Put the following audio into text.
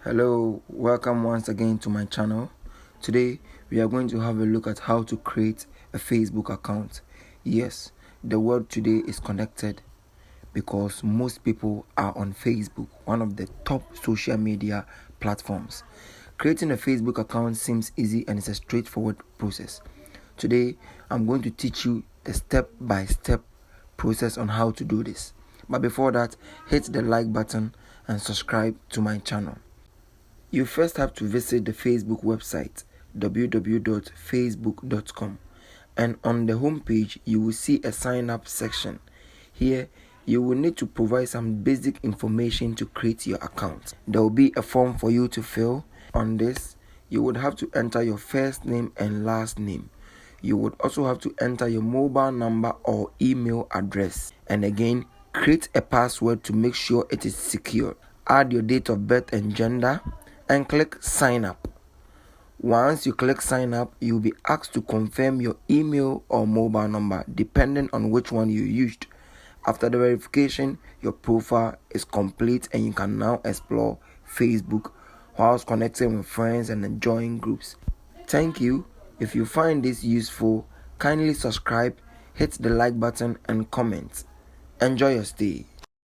Hello, welcome once again to my channel. Today we are going to have a look at how to create a Facebook account. Yes, the world today is connected because most people are on Facebook, one of the top social media platforms. Creating a Facebook account seems easy and it's a straightforward process. Today I'm going to teach you the step-by-step process on how to do this. But before that, hit the like button and subscribe to my channel. You first have to visit the Facebook website www.facebook.com, and on the home page you will see a sign up section. Here you will need to provide some basic information to create your account. There will be a form for you to fill. On this you would have to enter your first name and last name. You would also have to enter your mobile number or email address, and again create a password to make sure it is secure. Add your date of birth and gender and click sign up. Once you click sign up, you will be asked to confirm your email or mobile number depending on which one you used. After the verification, your profile is complete and you can now explore Facebook whilst connecting with friends and enjoying groups. Thank you. If you find this useful, kindly subscribe, hit the like button and comment. Enjoy your stay.